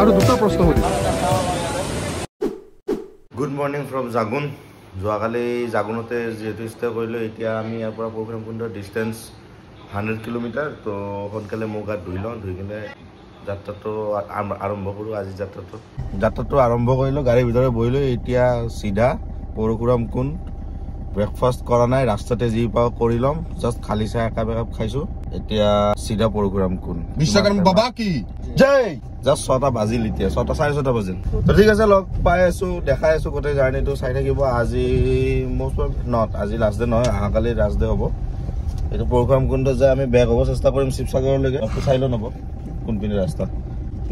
আৰু দুটা প্ৰশ্ন সুধিম। Good morning from Jagun. যোৱাকালি জাগুনতে যিহেতু ষ্টে কৰিলোঁ, এতিয়া আমি ইয়াৰ পৰা পৰশুৰামকুণ্ডৰ ডিষ্টেঞ্চ 100 কিলোমিটাৰ। তো সোনকালে মুখ হাত ধুই লওঁ, ধুই কিনে যাত্ৰাটো আৰম্ভ কৰোঁ। আজি যাত্ৰাটো আৰম্ভ কৰিলোঁ, গাড়ীৰ ভিতৰত বহিলোঁ। এতিয়া চিধা পৰশুৰামকুণ্ড। ব্ৰেকফাষ্ট কৰা নাই, ৰাস্তাতে যি পাওঁ কৰি ল'ম। জাষ্ট খালি চাহ একাপ খাইছোঁ। এতিয়া চিধা পৰশুৰামকুণ্ড। বিশ্বকৰ্মা বাবা কি জয়। জাষ্ট 6টা বাজিল, এতিয়া 6টা 6:30 বাজিল। তো ঠিক আছে, লগ পাই আছোঁ, দেখাই আছোঁ গোটেই জাৰ্ণিটো চাই থাকিব। আজি আজি লাষ্ট ডে নহয়, অহাকালি লাষ্ট ডে হ'ব। এইটো পৰশুৰামকুণ্ড যে আমি বেক হ'ব চেষ্টা কৰিম শিৱসাগৰলৈকে। চাই লওঁ নব কোনপিনে ৰাস্তা।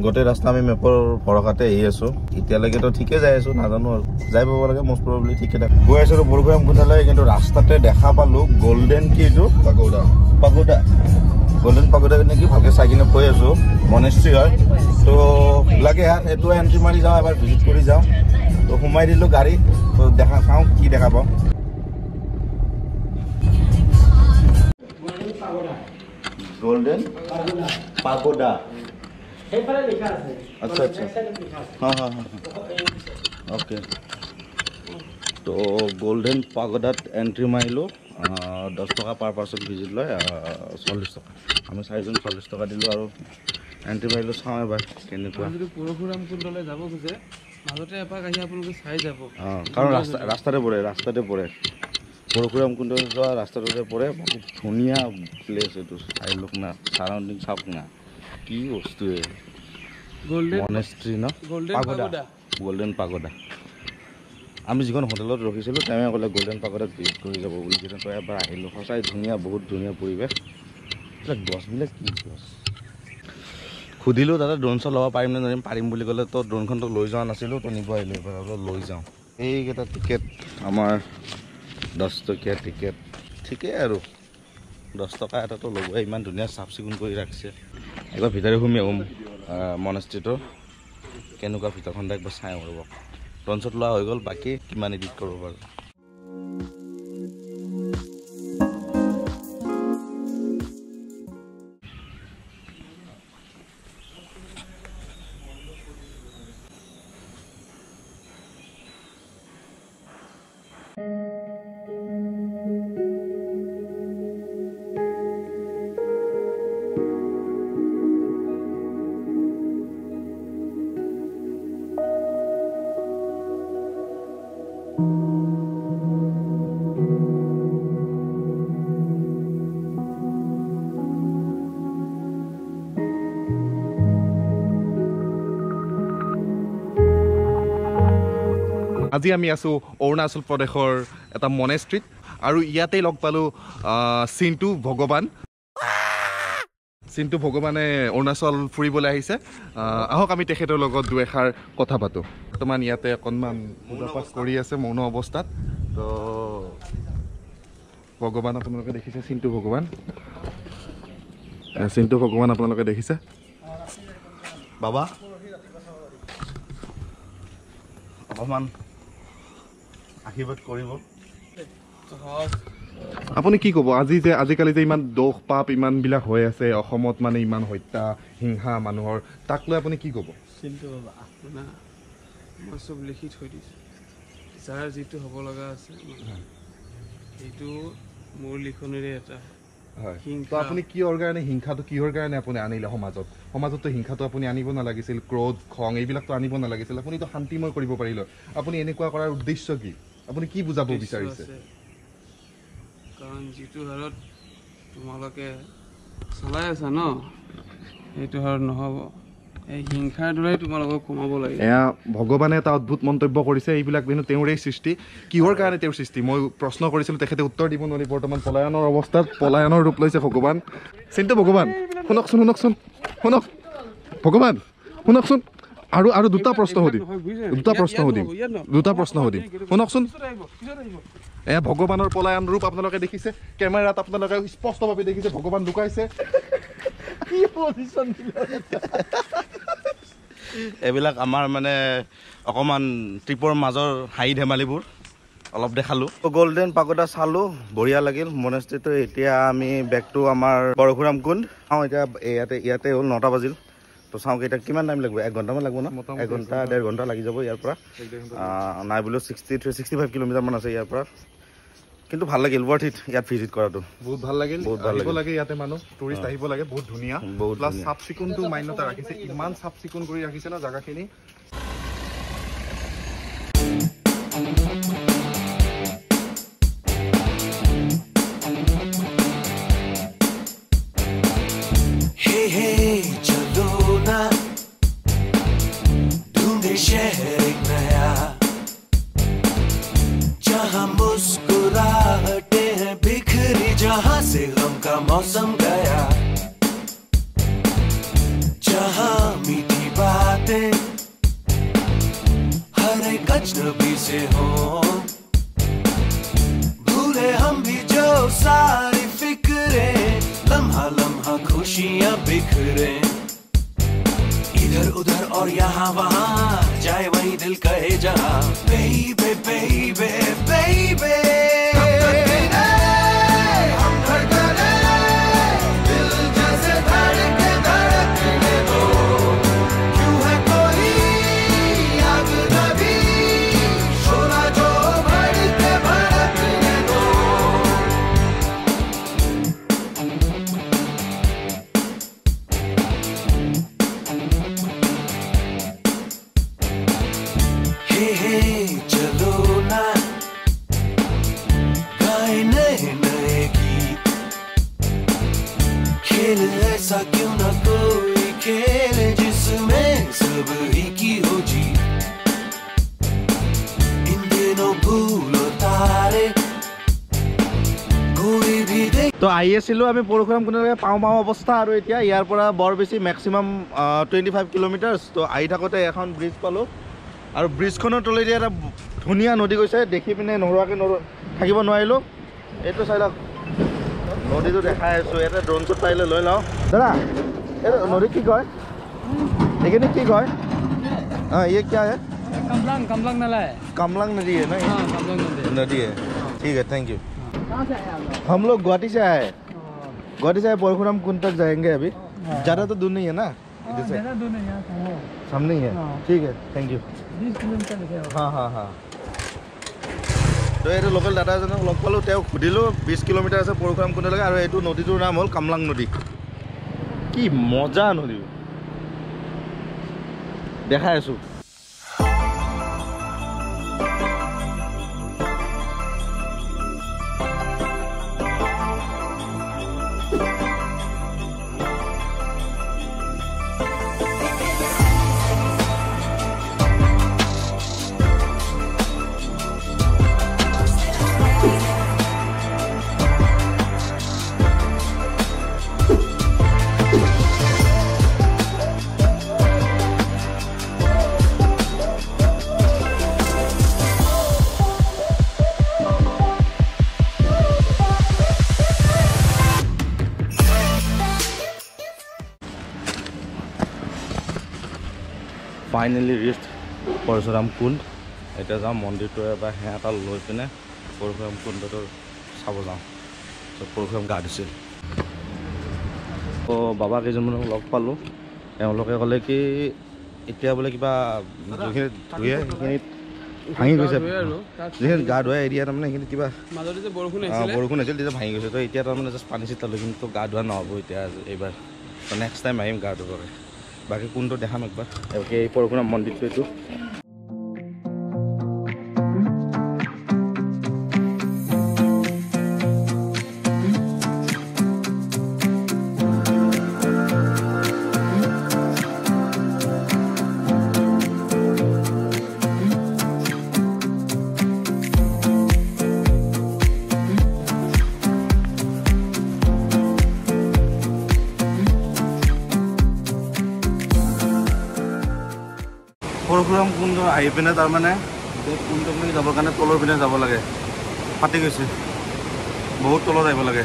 গোটেই ৰাস্তা আমি মেপৰ ভৰসাতে আহি আছোঁ। এতিয়ালৈকেতো ঠিকে যাই আছোঁ, নাজানো আৰু যাই পাব লাগে মষ্ট প্ৰবেবলি ঠিকে থাকে। গৈ আছোঁ পৰশুৰামকুণ্ডলৈ, কিন্তু ৰাস্তাতে দেখা পালোঁ গল্ডেন কি এইটো পাগোডা। গল্ডেন পাগোডা নেকি, ভালকৈ চাই কিনে কৈ আছোঁ। মনেষ্ট্ৰি হয়, তো লাগে এইটো এণ্ট্ৰি মাৰি যাওঁ, এবাৰ ভিজিট কৰি যাওঁ। তো সোমাই দিলোঁ গাড়ী, তো দেখা চাওঁ কি দেখা পাওঁ। গল্ডেন পাগোডা, আচ্ছা আচ্ছা, হ্যাঁ ওকে। তো গোল্ডেন পাগোডাত এণ্ট্ৰি মাৰিলোঁ। 10 টকা পাৰ পাৰ্চন ভিজিট লয়, 40 টকা। আমি 4জন 40 টকা দিলোঁ আৰু এণ্ট্ৰি মাৰিলোঁ। চাওঁ এবাৰ কেনেকুৱা। যদি পৰশুৰামকুণ্ডলৈ যাব খোজে, মাজতে এপাক আহি আপোনালোকে চাই যাব। কাৰণ ৰাস্তাতে পৰে পৰশুৰামকুণ্ড যোৱা ৰাস্তাটোতে পৰে। বহুত ধুনীয়া প্লেচ এইটো, চাই লওক না, চাৰাউণ্ডিং চাওক না, কি বস্তু মনেষ্ট্ৰি ন, গল্ডেন পাগোডা। আমি যিখন হোটেলত ৰখিছিলোঁ তেওঁ ক'লে গল্ডেন পাগোডাত ভিজিট কৰি যাব বুলি, কিন্তু এবাৰ আহিলোঁ। সঁচাই ধুনীয়া, বহুত ধুনীয়া পৰিৱেশ। এইবিলাক গছবিলাক কি গছ। সুধিলোঁ দাদা ড্ৰোন শ্বট ল'ব পাৰিম নে নোৱাৰিম। পাৰিম বুলি ক'লে। তো ড্ৰোনখনটো লৈ যোৱা নাছিলোঁ, তো নিব আহিলোঁ। এবাৰ লৈ যাওঁ। এইকেইটা টিকেট আমাৰ 10 টকীয়া টিকেট, ঠিকেই আৰু 10 টকা এটাতো ল'বই। ইমান ধুনীয়া চাফ চিকুণ কৰি ৰাখিছে। একবাৰ ভিতৰে সোমাই আহোঁ মনেষ্ট্ৰিটো কেনেকুৱা, ভিতৰখন একবাৰ চাই ৰ'ব। ড্ৰোন শ্বট লোৱা হৈ গ'ল, বাকী কিমান এডিট কৰিব পাৰোঁ। আজি আমি আছোঁ অৰুণাচল প্ৰদেশৰ এটা মনেষ্ট্ৰিত, আৰু ইয়াতেই লগ পালোঁ চিণ্টু ভগৱানে অৰুণাচল ফুৰিবলৈ আহিছে। আহক আমি তেখেতৰ লগত দুই এষাৰ কথা পাতোঁ। বৰ্তমান ইয়াতে অকণমান পূজা পাঠ কৰি আছে মৌন অৱস্থাত। তো ভগৱান আপোনালোকে দেখিছে, চিণ্টু ভগৱান আপোনালোকে দেখিছে। বাবা অকণমান আশীৰ্বাদ কৰিব। আপুনি কি ক'ব, আজিকালি যে ইমান দোষ পাপ ইমানবিলাক হৈ আছে অসমত, মানে ইমান হত্যা হিংসা মানুহৰ, তাক লৈ আপুনি কি ক'ব? চিন্তা বাবা, আপোনাৰ মই চব লিখি থৈ দিছোঁ। যাৰ যিটো হ'ব লগা আছে সেইটো মোৰ লিখনিৰে এটা হয়। তো আপুনি কিহৰ কাৰণে হিংসাটো কিহৰ কাৰণে আপুনি আনিলে সমাজততো হিংসাটো আপুনি আনিব নালাগিছিল। ক্ৰোধ খং এইবিলাকতো আনিব নালাগিছিল। আপুনিতো শান্তিময় কৰিব পাৰিলে। আপুনি এনেকুৱা কৰাৰ উদ্দেশ্য কি? আপুনি কি বুজাব বিচাৰিছে? কাৰণ যিটো হাৰত তোমালোকে চলাই আছা ন, সেইটো হাৰত নহ'ব। এই হিংসাৰ দৰে তোমালোকক কমাব লাগে। এয়া ভগৱানে এটা অদ্ভুত মন্তব্য কৰিছে। এইবিলাক কিন্তু তেওঁৰেই সৃষ্টি। কিহৰ কাৰণে তেওঁৰ সৃষ্টি মই প্ৰশ্ন কৰিছিলোঁ, তেখেতে উত্তৰ দিব নোৱাৰি। বৰ্তমান পলায়নৰ অৱস্থাত, পলায়নৰ ৰূপ লৈছে ভগৱান। চিন্টু ভগৱান, শুনক ভগৱান শুনকচোন। আৰু দুটা প্ৰশ্ন সুধিম দুটা প্ৰশ্ন সুধিম শুনকচোন এয়া ভগৱানৰ পলায়ন ৰূপ আপোনালোকে দেখিছে কেমেৰাত আপোনালোকে স্পষ্টভাৱে দেখিছে ভগৱান লুকাইছে এইবিলাক আমাৰ মানে অকণমান ট্ৰিপৰ মাজৰ হাঁহি ধেমালিবোৰ অলপ দেখালোঁ গল্ডেন পাগোডা চালোঁ বঢ়িয়া লাগিল মনেষ্ট্ৰীটো এতিয়া আমি বেক টু আমাৰ পৰশুৰাম কুণ্ড চাওঁ এতিয়া ইয়াতে হ'ল 9টা বাজিল তো চাওঁ এতিয়া কিমান টাইম লাগিব 1 ঘণ্টামান লাগিব না 1 ঘণ্টা 1.5 ঘণ্টা লাগি যাব ইয়াৰ পৰা নাই বোলো 65 কিলোমিটাৰমান আছে ইয়াৰ পৰা কিন্তু ভাল লাগিল ৱৰ্থ ইট ইয়াত ভিজিট কৰাটো বহুত ভাল লাগিল আহিব লাগে ইয়াতে মানুহ টুৰিষ্ট আহিব লাগে বহুত ধুনীয়া প্লাছ চাফ চিকুণটো মান্যতা ৰাখিছে ইমান চাফ চিকুণ কৰি ৰাখিছে না জাগাখিনি शहर एक नया जहां मुस्कुराहटे हैं बिखरी जहां से गम का मौसम गया जहां मीठी बातें हर एक अजनबी से हो भूले हम भी जो सारी फिक्रें लम्हा लम्हा खुशियां बिखरे इधर उधर और यहाँ वहाँ जाए वही दिल कहे जहाँ बेबे बेबे बेबे हम धड़कने दिल जैसे धड़के धड़कने दो क्यों है कोई आग नबी शोला जो भड़के भड़कने दो चलो ना गाए नए नए गीत खेल ऐसा क्यों ना कोई खेल जिसमें सब ही की हो जीत इन दिनों भूलो तारे कोई भी देख তো আহি আছিলোঁ আমি পৰশুৰাম কুণ্ডলৈকে পাওঁ অৱস্থা আৰু এতিয়া ইয়াৰ পৰা বৰ বেছি মেক্সিমাম 25 কিলোমিটাৰ্ছ তো আহি থাকোঁতে এখন ব্ৰিজ পালোঁ আৰু ব্ৰিজখনৰ তলেদি এটা ধুনীয়া নদী গৈছে দেখি পিনে নোৰোৱাকৈ থাকিব নোৱাৰিলোঁ এইটো চাই লওক নদীটো দেখাই আছোঁ ইয়াতে ড্ৰোন শ্বুট পাৰিলে লৈ লওঁ দাদা এই নদী কি কয় এইখিনি কি কয় हाँ ये क्या है कमलंग नाला है कमलंग नदी है ना ये? हाँ कमलंग नदी है ठीक है थैंक यू हम लोग गुवाहाटी से आए गुवाहाटी से परशुराम कुंड तक जाएंगे अभी ज़्यादा तो दूर नहीं है ना ज़्यादा दूर नहीं है सामने ही है ठीक है थैंक यू 20 किलोमीटर लिखे हाँ हाँ हाँ তো এইটো লোকেল দাদা এজনক লগ পালোঁ তেওঁক সুধিলোঁ 20 কিলোমিটাৰ আছে পৰশুৰাম কুণ্ডলৈকে আৰু এইটো নদীটোৰ নাম হ'ল কামলাং নদী কি মজা নদী দেখাই আছোঁ ফাইনেলি ৰিষ্ট পৰশুৰাম কুণ্ড এতিয়া যাওঁ মন্দিৰটো এবাৰ সেৱা এটা লৈ পিনে পৰশুৰাম কুণ্ডটো চাব যাওঁ পৰশুৰাম গা ধুছিল তো বাবা কেইজনমানক লগ পালোঁ তেওঁলোকে ক'লে কি এতিয়া বোলে কিবা যিখিনি ধুয়ে সেইখিনিত ভাঙি গৈছে যিখিনি গা ধোৱা এৰিয়া তাৰমানে সেইখিনি কিবা বৰষুণ হৈছিল তেতিয়া ভাঙি গৈছে তো এতিয়া তাৰমানে জাষ্ট পানী চিটালোঁ কিন্তু গা ধোৱা নহ'ব এতিয়া এইবাৰ তো নেক্সট টাইম আহিম গা ধুবলৈ বাকী কোনটো দেখাম একবাৰ এই পৰশুৰাম মন্দিৰটো এইটো পৰশুৰাম কুণ্ড আহি পিনে তাৰমানে কুণ্ডখিনি যাবৰ কাৰণে তলৰ পিনে যাব লাগে ফাটি গৈছে বহুত তলত আহিব লাগে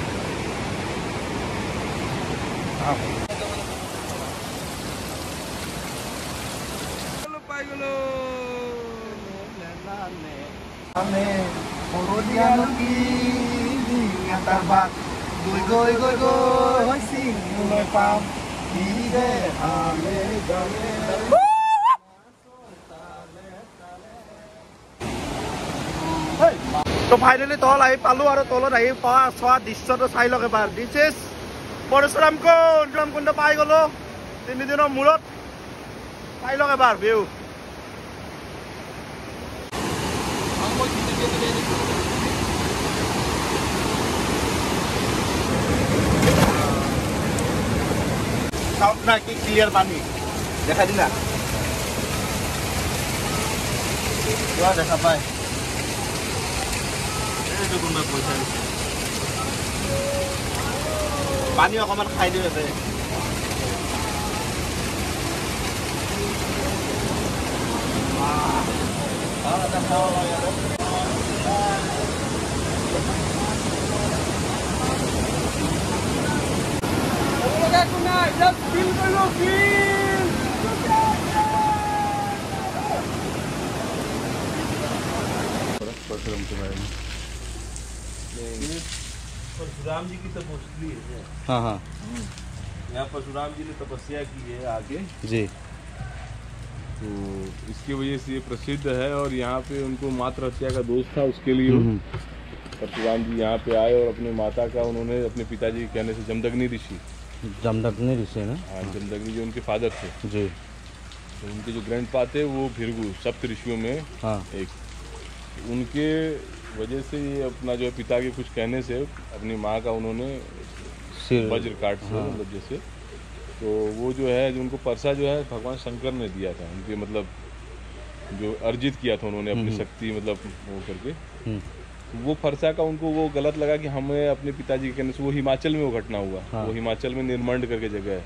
তো ফাইনেলি তল আহি পালো আৰু তলত আহি চোৱা দৃশ্যটো চাই লওক এবাৰ দিছ ইজ পৰশুৰাম কুণ্ড পাই গলো 3 দিনৰ মূৰত চাই লওক এবাৰ ভিউ চাউন্ড না কি ক্লিয়ার পানি দেখা দিনা দেখা পায় পানী অকমান খাই দিও এতে परशुराम जी की तपस्या है। हाँ हाँ यहाँ परशुराम जी ने तपस्या की है आगे जी तो इसकी वजह से ये प्रसिद्ध है और यहाँ पे उनको मातृ हत्या का दोष था उसके लिए परशुराम जी यहाँ पे आए और अपनी माता का उन्होंने अपने पिताजी के कहने से जमदग्नि ऋषि ना हाँ जमदग्नि जो उनके फादर थे जी तो उनके जो ग्रैंडपा थे वो भृगु सप्त ऋषियों में हाँ एक उनके वजह से ये अपना जो है पिता के कुछ कहने से अपनी माँ का उन्होंने वज्र काट से मतलब जैसे तो वो जो है जो उनको परसा जो है भगवान शंकर ने दिया था उनके मतलब जो अर्जित किया था उन्होंने अपनी शक्ति मतलब वो करके तो वो फरसा का उनको वो गलत लगा कि हमें अपने पिताजी के कहने से वो हिमाचल में वो घटना हुआ वो हिमाचल में निर्मंड करके जगह है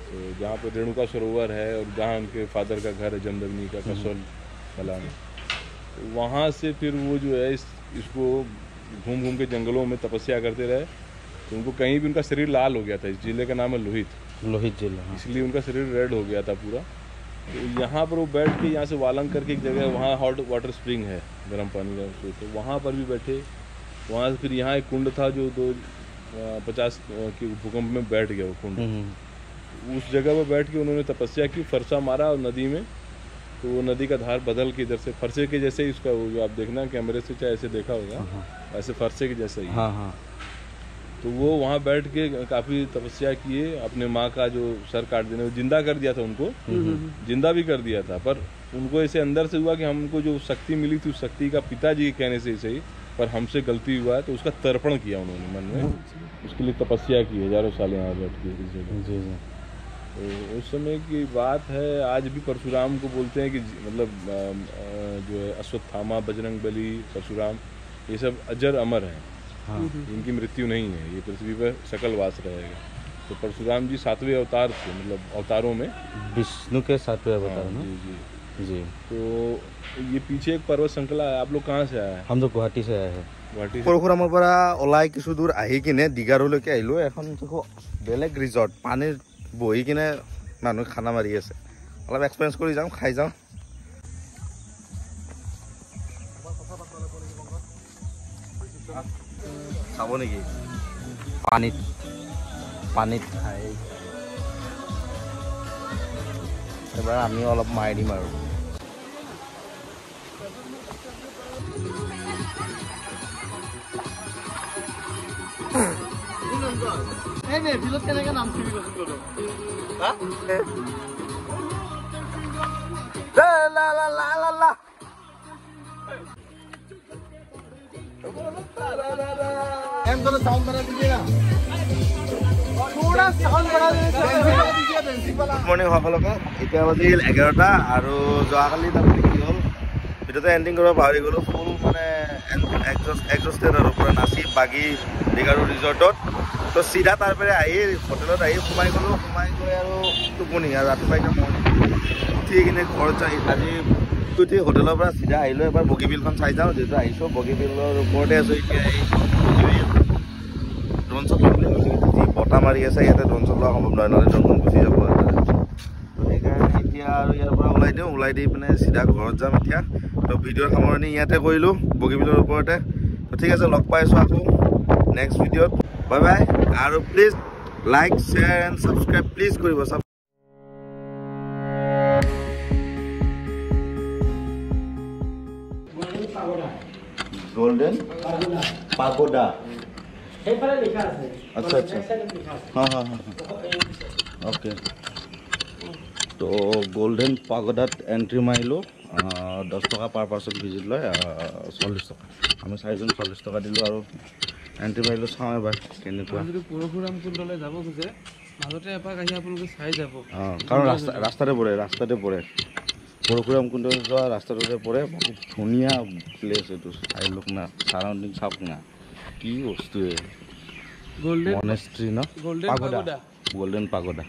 तो जहाँ पे रेणुका सरोवर है और जहाँ उनके फादर का घर है जमदग्नि का कसौल कला में वहाँ से फिर वो जो है इसको घूम घूम के जंगलों में तपस्या करते रहे तो उनको कहीं भी उनका शरीर लाल हो गया था इस जिले का नाम है लोहित जिला इसलिए उनका शरीर रेड हो गया था पूरा तो यहाँ पर वो बैठ के यहाँ से वालंग करके एक जगह वहाँ हॉट वाटर स्प्रिंग है गर्म पानी का तो वहाँ पर भी बैठे वहाँ से फिर यहाँ एक कुंड था जो 250 के भूकंप में बैठ गया वो कुंड उस जगह पर बैठ के उन्होंने तपस्या की फरसा मारा और नदी में तो वो नदी का धार बदल के इधर से फरसे के जैसे ही उसका वो जो आप देखना कैमरे से चाहे ऐसे देखा होगा ऐसे फरसे के जैसे ही तो वो वहाँ बैठ के काफ़ी तपस्या किए अपने माँ का जो सर काट देने जिंदा कर दिया था उनको जिंदा भी कर दिया था पर उनको ऐसे अंदर से हुआ कि हमको जो शक्ति मिली थी उस शक्ति का पिताजी के कहने से सही पर हमसे गलती हुआ है तो उसका तर्पण किया उन्होंने मन में उसके लिए तपस्या की हजारों साल यहाँ बैठ के तो उस समय की बात है आज भी परशुराम को बोलते हैं कि मतलब जो है अश्वत्थामा बजरंग बली परशुराम ये सब अजर अमर हैं इनकी मृत्यु नहीं है ये पृथ्वी पर सकल वास रहेगा तो परशुराम जी 7वें अवतार थे मतलब अवतारों में विष्णु के 7वें अवतार ना जी तो ये पीछे एक पर्वत श्रृंखला है आप लोग कहाँ से आए हैं हम लोग गुवाहाटी से आए हैं गुवाहाटी परशुराমৰ পৰা ওলাই কিছু দূৰ আহি কিনে দিগাৰুলৈকে আহিলো এখন বেলেগ ৰিজৰ্ট পানীৰ বহি কিনে মানুহ খানা মাৰি আছে অলপ এক্সপেৰিয়েন্স কৰি যাওঁ খাই যাওঁ খাব নেকি পানীত খাই এবাৰ আমিও অলপ মাৰি দিম আৰু বিলত কেনেকে নাম চিনি মৰ্নিং সকলকে এতিয়া বাজিল 11টা আৰু যোৱাকালি তাৰমানে কি হ'ল ভিডিঅ'টো এণ্ডিং কৰিব পাহৰি গ'লো ফুল মানে এক্সস্টেড আৰু পুৰা নাচি বাগি দিগাৰু ৰিজৰ্টত তো চিধা তাৰ পৰা আহি হোটেলত আহি সোমাই গ'লো সোমাই গৈ আৰু টোপনি আৰু ৰাতিপুৱা এতিয়া মৰ্নিং উঠি কিনে ঘৰত যাই আজি উঠি হোটেলৰ পৰা চিধা আহিলোঁ এবাৰ বগীবিলখন চাই যাওঁ যিহেতু আহিছোঁ বগীবিলৰ ওপৰতে আছোঁ এতিয়া ড্ৰোন শ্বট ল'বলৈ গৈছোঁ যি বতাহ মাৰি আছে ইয়াতে ড্ৰোন শ্বট লোৱা সম্ভৱ নহয় নহ'লে ড্ৰোনখন গুচি যাব সেইকাৰণে এতিয়া আৰু ইয়াৰ পৰা ওলাই দি পিনে চিধা ঘৰত যাম এতিয়া তো ভিডিঅ'ৰ সামৰণি ইয়াতে কৰিলোঁ বগীবিলৰ ওপৰতে তো ঠিক আছে লগ পাইছোঁ আকৌ নেক্সট ভিডিঅ'ত বাই বাই আৰু please like share and subscribe please কৰিব গোল্ডেন পাগোডা আচ্ছা আচ্ছা হ্যাঁ ওকে তো গোল্ডেন পাগোডাত এন্ট্ৰি মাৰিলোঁ 10 টকা পাৰ পাৰ্চন ভিজিট লয় 40 টকা আমি 4জন 40 টকা দিলোঁ আৰু এন্ট্ৰি মাৰিলোঁ চাওঁ এবাৰ কেনেকুৱা যদি পৰশুৰাম কুণ্ডলৈ যাব খোজে মাজতে এপাক আহি আপোনালোকে চাই যাব কাৰণ ৰাস্তাতে পৰে পৰশুৰাম কুণ্ড যোৱা ৰাস্তাটোতে পৰে বহুত ধুনীয়া প্লেচ এইটো চাই লওক না চাৰাউণ্ডিং চাওক না কি বস্তু মনেষ্ট্ৰি ন গোল্ডেন পাগোডা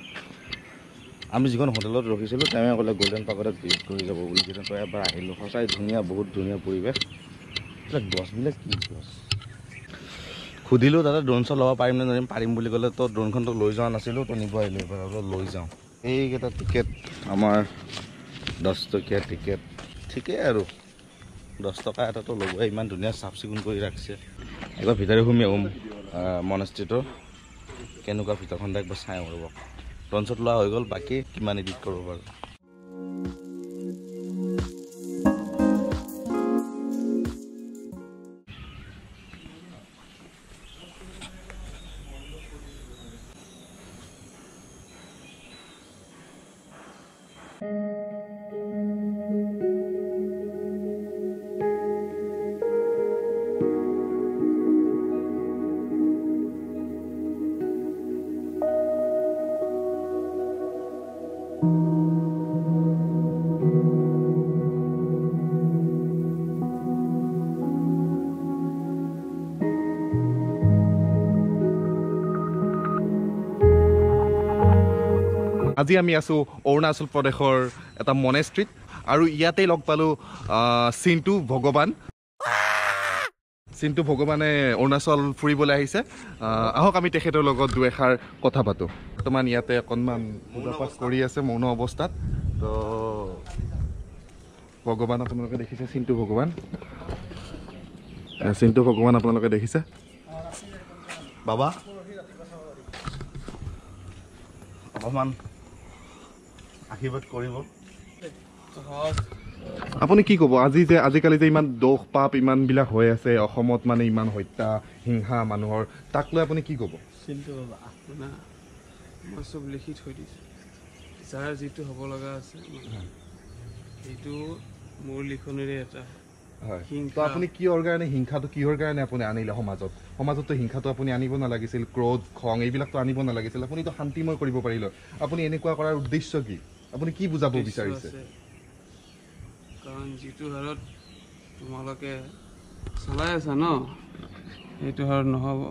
আমি যিখন হোটেলত ৰখিছিলোঁ তেওঁ ক'লে গোল্ডেন পাগোডাত ভিজিট কৰি যাব বুলি কিন্তু এবাৰ আহিলোঁ সঁচাই ধুনীয়া বহুত ধুনীয়া পৰিৱেশ এইবিলাক গছবিলাক কি গছ সুধিলোঁ দাদা ড্ৰোন শ্বট ল'ব পাৰিম নে নোৱাৰিম পাৰিম বুলি ক'লে তো ড্ৰোনখনটো লৈ যোৱা নাছিলোঁ তো নিব আহিলোঁ এবাৰ লৈ যাওঁ এইকেইটা টিকেট আমাৰ 10 টকীয়া টিকেট ঠিকেই আৰু 10 টকা এটাতো ল'বই ইমান ধুনীয়া চাফ চিকুণ কৰি ৰাখিছে একবাৰ ভিতৰে সোমাই আহিম মনেষ্ট্ৰিটোৰ কেনেকুৱা ভিতৰখন একবাৰ চাই ৰ'ব ড্ৰোন শ্বট লোৱা হৈ গ'ল বাকী কিমান এডিট কৰিব পাৰোঁ আজি আমি আছোঁ অৰুণাচল প্ৰদেশৰ এটা মনেষ্ট্ৰিত আৰু ইয়াতেই লগ পালোঁ চিন্তু ভগৱানে অৰুণাচল ফুৰিবলৈ আহিছে আহক আমি তেখেতৰ লগত দুই এষাৰ কথা পাতোঁ বৰ্তমান ইয়াতে অকণমান পূজা পাঠ কৰি আছে মৌন অৱস্থাত তো ভগৱান আপোনালোকে দেখিছে চিন্তু ভগৱান আপোনালোকে দেখিছে বাবা অকণমান আশীৰ্বাদ কৰিব আপুনি কি ক'ব আজিকালি যে ইমান দোষ পাপ ইমানবিলাক হৈ আছে অসমত মানে ইমান হত্যা হিংসা মানুহৰ তাক লৈ আপুনি কি ক'ব চিন্তু বাবা মই চব লিখি থৈ দিছোঁ যাৰ যিটো হ'ব লগা আছে সেইটো মোৰ লিখনিৰে এটা হয় তো আপুনি কিহৰ কাৰণে হিংসাটো কিহৰ কাৰণে আপুনি আনিলে সমাজততো হিংসাটো আপুনি আনিব নালাগিছিল ক্ৰোধ খং এইবিলাকতো আনিব নালাগিছিল আপুনিতো শান্তিময় কৰিব পাৰিলে আপুনি এনেকুৱা কৰাৰ উদ্দেশ্য কি আপুনি কি বুজাব বিচাৰিছে কাৰণ যিটো হাৰত তোমালোকে চলাই আছা ন সেইটো হাৰত নহ'ব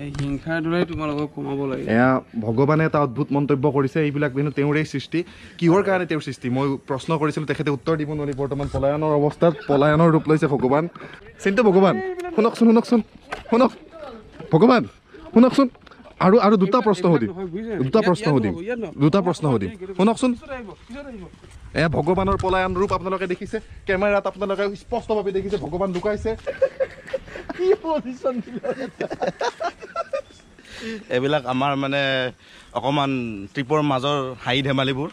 এই হিংসাৰ দৰে তোমালোকক কমাব লাগে এয়া ভগৱানে এটা অদ্ভুত মন্তব্য কৰিছে এইবিলাক কিন্তু তেওঁৰেই সৃষ্টি কিহৰ কাৰণে তেওঁৰ সৃষ্টি মই প্ৰশ্ন কৰিছিলোঁ তেখেতে উত্তৰ দিব নোৱাৰি বৰ্তমান পলায়নৰ অৱস্থাত পলায়নৰ ৰূপ লৈছে ভগৱান চিন্তু ভগৱান শুনকচোন ভগৱান শুনকচোন আৰু দুটা প্ৰশ্ন সুধিম শুনকচোন এয়া ভগৱানৰ পলায়ন ৰূপ আপোনালোকে দেখিছে কেমেৰাত আপোনালোকে স্পষ্টভাৱে দেখিছে ভগৱান লুকাইছে এইবিলাক আমাৰ মানে অকণমান ট্ৰিপৰ মাজৰ হাঁহি ধেমালিবোৰ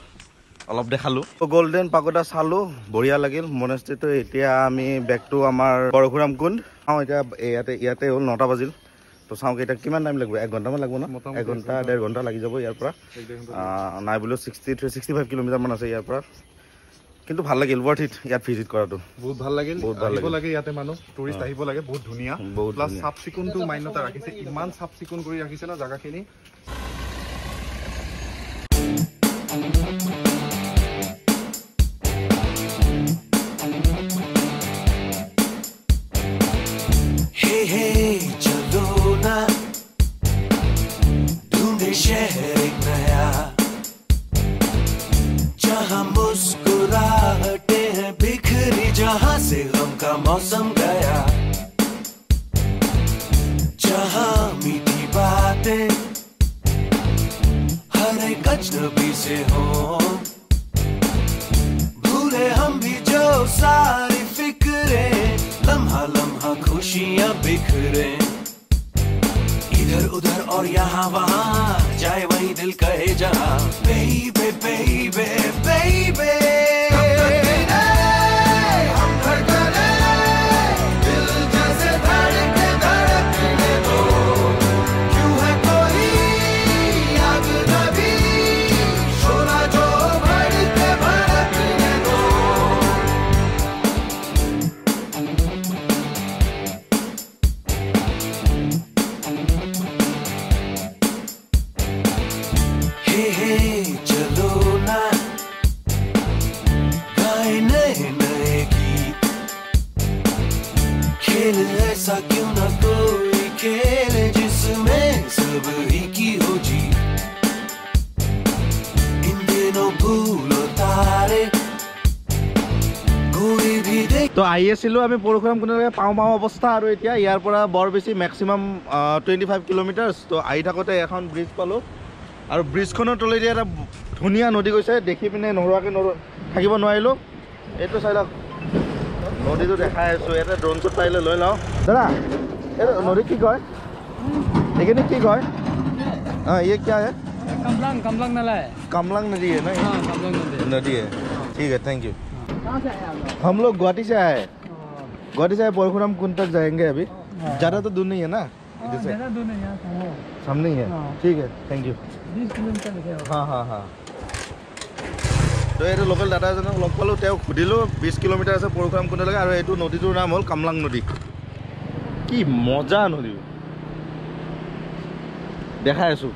অলপ দেখালোঁ গোল্ডেন পাগোডা চালোঁ বঢ়িয়া লাগিল মনেষ্ট্ৰিটো এতিয়া আমি বেক টু আমাৰ পৰশুৰাম কুণ্ড চাওঁ এতিয়া ইয়াতে হ'ল 9টা বাজিল তো চাওঁ এতিয়া কিমান টাইম লাগিব 1 ঘণ্টামান লাগিব ন 1 ঘণ্টা 1.5 ঘণ্টা লাগি যাব ইয়াৰ পৰা নাই বোলো 65 কিলোমিটাৰমান আছে ইয়াৰ পৰা কিন্তু ভাল লাগিল ৱৰ্থ ইট ইয়াত ভিজিট কৰাটো বহুত ভাল লাগিল আহিব লাগে ইয়াতে মানুহ টুৰিষ্ট আহিব লাগে বহুত ধুনীয়া প্লাছ চাফ চিকুণটো মান্যতা ৰাখিছে ইমান চাফ চিকুণ কৰি ৰাখিছে ন জাগাখিনি चलो ना ढूंढे शहर एक नया जहां मुस्कुराहट यहाँ से गम का मौसम गया, जहाँ मीठी बातें हर एक अजनबी से हो, भूले हम भी जो सारी फिक्रे, लम्हा लम्हा खुशियाँ बिखरे, इधर उधर और यहाँ वहाँ, जाए वही दिल कहे जहाँ, बेबे बेबे बेबे ऐसा क्यों ना कोई खेल जिसमें सब ही की हो जी, इन दिनों भूलो तारे कोई भी देख। তো আহি আছিলোঁ আমি পৰশুৰাম কুণ্ডলৈকে পাওঁ অৱস্থা, আৰু এতিয়া ইয়াৰ পৰা বৰ বেছি মেক্সিমাম 25 কিলোমিটাৰ্ছ। তো আহি থাকোঁতে এখন ব্ৰিজ পালোঁ, আৰু ব্ৰিজখনৰ তলেদি এটা ধুনীয়া নদী গৈছে, দেখি পিনে নোৰোৱাকৈ থাকিব নোৱাৰিলোঁ। এইটো চাই লওক, নদীটো দেখাই আছোঁ, ইয়াতে ড্ৰোন শ্বট পাৰিলে লৈ লওঁ। দাদা এই নদী কি কয়, এইখিনি কি কয়? हाँ ये क्या है? कमलंग कमलंग नाला है। कमलंग नदी है ना? हाँ कमलंग नदी है। ठीक है, थैंक यू। हम लोग गुवाहाटी से आए, गुवाहाटी से परशुराम कुंड तक जाएंगे अभी। ज़्यादा तो दूर नहीं है ना? ज़्यादा दूर नहीं है, सामने ही है। ठीक है, थैंक यू। 20 किलोमीटर है। हाँ हाँ हाँ। তো এইটো লোকেল দাদা এজনক লগ পালোঁ, তেওঁক সুধিলোঁ 20 কিলোমিটাৰ আছে পৰশুৰাম কুণ্ডলৈকে, আৰু এইটো নদীটোৰ নাম হ'ল কামলাং নদী। কি মজা নদী, দেখাই আছোঁ।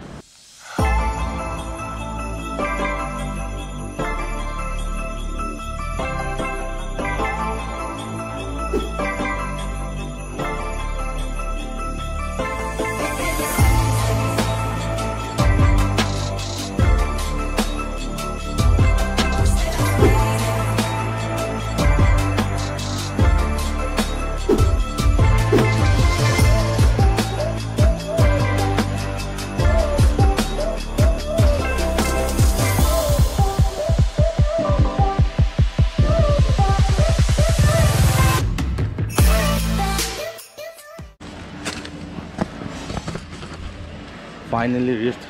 ফাইনেলি ৰিষ্ট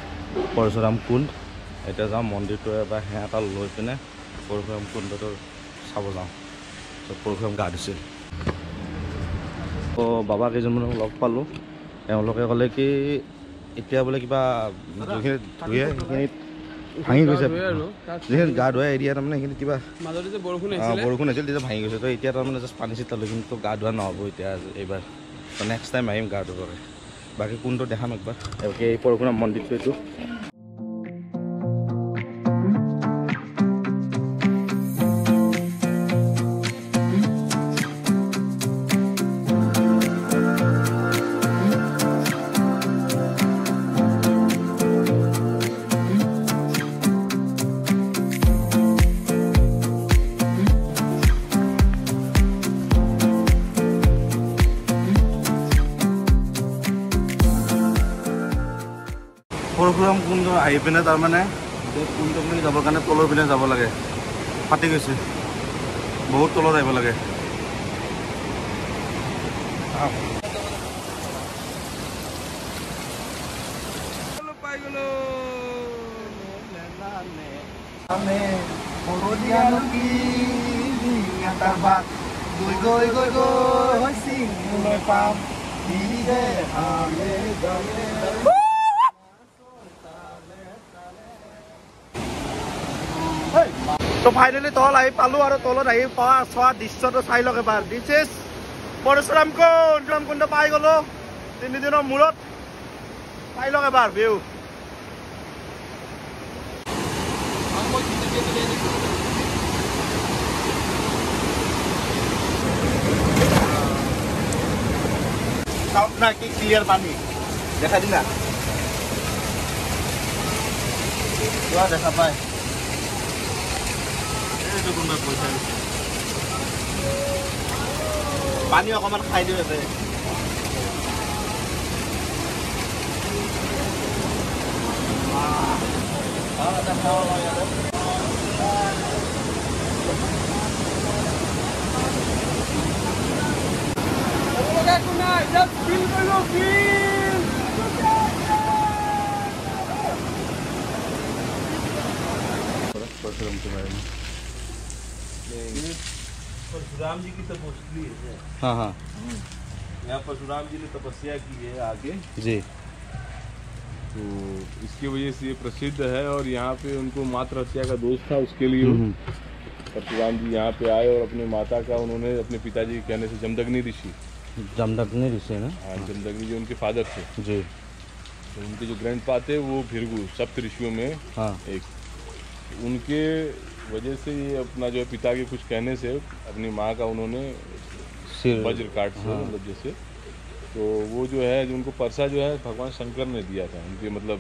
পৰশুৰাম কুণ্ড। এতিয়া যাওঁ মন্দিৰটো এবাৰ সেৱা এটা লৈ পিনে পৰশুৰাম কুণ্ডটো চাব যাওঁ। পৰশুৰাম গা ধুছিল। তো বাবা কেইজনমানক লগ পালোঁ, তেওঁলোকে ক'লে কি এতিয়া বোলে কিবা যিখিনি ধুয়ে সেইখিনিত ভাঙি গৈছে, যিখিনি গা ধোৱা এৰিয়া তাৰমানে সেইখিনি কিবা বৰষুণ হৈছিল তেতিয়া ভাঙি গৈছে। তো এতিয়া তাৰমানে জাষ্ট পানী চিটা লৈ কিন্তু গা ধোৱা নহ'ব এতিয়া এইবাৰ। তো নেক্সট টাইম আহিম গা ধুবলৈ। বাকী কোনটো দেখাম একবাৰ, এই পৰশুৰাম মন্দিৰটো এইটো। পৰশুৰাম কুণ্ড আহি পিনে তাৰমানে কুণ্ডখিনি যাবৰ কাৰণে তলৰ পিনে যাব লাগে, ফাটি গৈছে, বহুত তলত আহিব লাগে। তো ফাইনেলি তল আহি পালোঁ, আৰু তলত আহি চোৱা দৃশ্যটো চাই লওক এবাৰ। দিছ ইজ পৰশুৰাম কুণ্ড পাই গ'লোঁ 3 দিনৰ মূৰত। চাই লওক এবাৰ ভিউ। চাওক না কি ক্লিয়াৰ পানী, দেখা দিলা যোৱা দেখা পায়। এইটো কোনোবাই পইচা দিছে। পানী অকণমান খাই দিওঁ ইয়াতে परशुराम जी की तपस्वी है। हाँ हाँ यहाँ परशुराम जी ने तपस्या की है आगे, जी तो इसकी वजह से ये प्रसिद्ध है। और यहाँ पे उनको मातृ हत्या का दोष था, उसके लिए परशुराम जी यहाँ पे आए और अपनी माता का उन्होंने अपने पिताजी के कहने से जमदग्नि ऋषि, जमदग्नि ऋषि ना हाँ जमदग्नि जो उनके फादर थे, जी तो उनके जो ग्रैंडपा थे वो भृगु सप्त ऋषियों में हाँ एक, उनके वजह से ये अपना जो है पिता के कुछ कहने से अपनी माँ का उन्होंने सिर वज्र काट से मतलब जैसे, तो वो जो है जो उनको परसा जो है भगवान शंकर ने दिया था उनके मतलब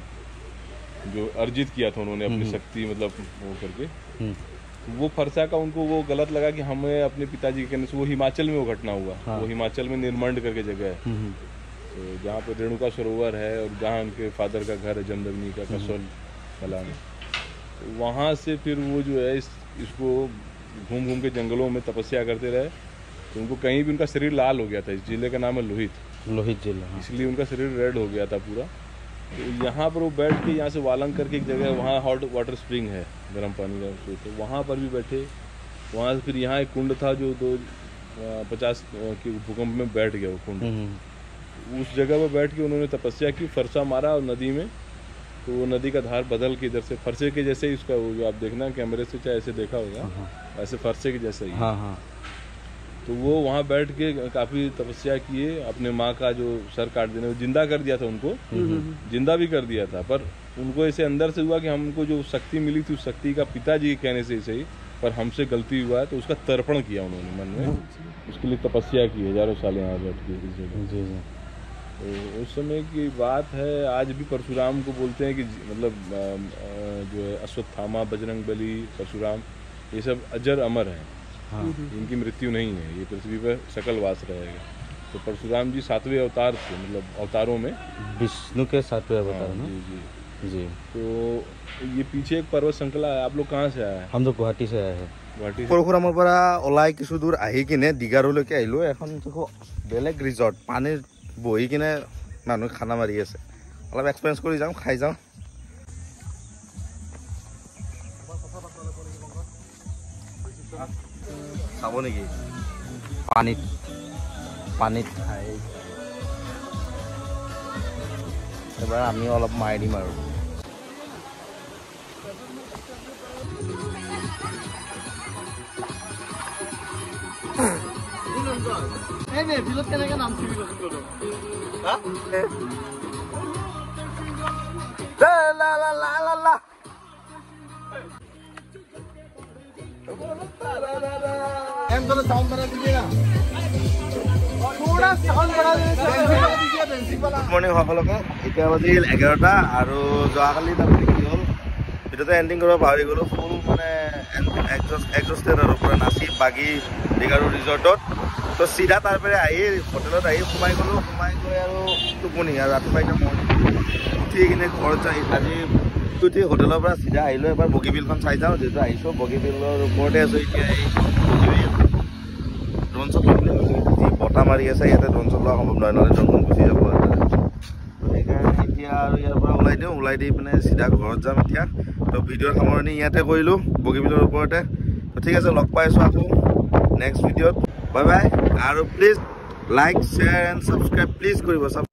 जो अर्जित किया था उन्होंने अपनी शक्ति मतलब वो करके, तो वो फरसा का उनको वो गलत लगा कि हमें अपने पिताजी के कहने से, वो हिमाचल में वो घटना हुआ, वो हिमाचल में निर्मंड करके जगह है, तो जहाँ पे रेणुका सरोवर है और जहाँ उनके फादर का घर है जमदग्नि का कसौल कला में, वहाँ से फिर वो जो है इसको घूम घूम के जंगलों में तपस्या करते रहे, तो उनको कहीं भी उनका शरीर लाल हो गया था। इस जिले का नाम है लोहित, लोहित जिला हाँ। इसलिए उनका शरीर रेड हो गया था पूरा। तो यहाँ पर वो बैठ के यहाँ से वालंग करके एक जगह वहाँ हॉट वाटर स्प्रिंग है गर्म पानी का, तो वहाँ पर भी बैठे। वहाँ से फिर यहाँ एक कुंड था जो 250 के भूकंप में बैठ गया वो कुंड, उस जगह पर बैठ के उन्होंने तपस्या की, फरसा मारा और नदी में, तो वो नदी का धार बदल के इधर से फरसे के जैसे ही उसका वो जो आप देखना कैमरे से चाहे ऐसे देखा होगा ऐसे फरसे के जैसा ही, हाँ हाँ। तो वो वहाँ बैठ के काफ़ी तपस्या किए, अपने माँ का जो सर काट देने, जिंदा कर दिया था उनको, जिंदा भी कर दिया था, पर उनको ऐसे अंदर से हुआ कि हमको जो शक्ति मिली थी उस शक्ति का पिताजी के कहने से सही, पर हमसे गलती हुआ है, तो उसका तर्पण किया उन्होंने मन में, उसके लिए तपस्या की हजारों साल यहाँ बैठ के इस जगह। जी जी। तो उस समय की बात है, आज भी परशुराम को बोलते हैं कि मतलब जो है अश्वत्थामा, बजरंग बली, परशुराम, ये सब अजर अमर हैं, हाँ। इनकी मृत्यु नहीं है, ये पृथ्वी पर सकल वास रहेगा। तो परशुराम जी 7वें अवतार थे, मतलब अवतारों में विष्णु के 7वें अवतार ना। जी जी जी। तो ये पीछे एक पर्वत श्रृंखला है। आप लोग कहाँ से आए हैं? हम तो गुवाहाटी से आए हैं। गुवाहाटी से। परशुराমৰ পৰা ওলাই কিছু দূৰ আহি কিনে দিগাৰুলৈকে আহিলোঁ। এখন দেখো বেলেগ ৰিজৰ্ট, পানীৰ বহি কিনে মানুহ খানা মাৰি আছে, অলপ এক্সপেৰিয়েঞ্চ কৰি যাওঁ, খাই যাওঁ। খাব নেকি? পানীত পানীত খাই এবাৰ আমিও অলপ মাৰি দিম আৰু। মৰ্ণিং সকলোকে, এতিয়া বাজিল 11টা আৰু যোৱাকালি তাৰমানে কি হ'ল ভিডিঅ'টো এণ্ডিং কৰিব পাহৰি গ'লোঁ। ফুল মানে এক্সষ্টেড আৰু পুৰা নাচি বাগি দিগাৰু ৰিজৰ্টত, তো চিধা তাৰ পৰা আহি হোটেলত আহি সোমাই গ'লোঁ। সোমাই গৈ আৰু টোপনি, আৰু ৰাতিপুৱা এতিয়া মই উঠি কিনে ঘৰত যাই আজি উঠি হোটেলৰ পৰা চিধা আহিলোঁ। এবাৰ বগীবিলখন চাই যাওঁ, যিহেতু আহিছোঁ বগীবিলৰ ওপৰতে আছোঁ এতিয়া। এই ড্ৰোন শ্বট ল'বলৈ যি বতাহ মাৰি আছে, ইয়াতে ড্ৰোন শ্বট লোৱা সম্ভৱ নহয়, নহ'লে ড্ৰোনখন গুচি যাব। সেইকাৰণে এতিয়া আৰু ইয়াৰ পৰা ওলাই দিওঁ, ওলাই দি পিনে চিধা ঘৰত যাম এতিয়া। তো ভিডিঅ'ৰ সামৰণি ইয়াতে কৰিলোঁ বগীবিলৰ ওপৰতে। তো ঠিক আছে, লগ পাইছোঁ আকৌ নেক্সট ভিডিঅ'ত। Bye bye. আৰু please like, share and subscribe please কৰিব।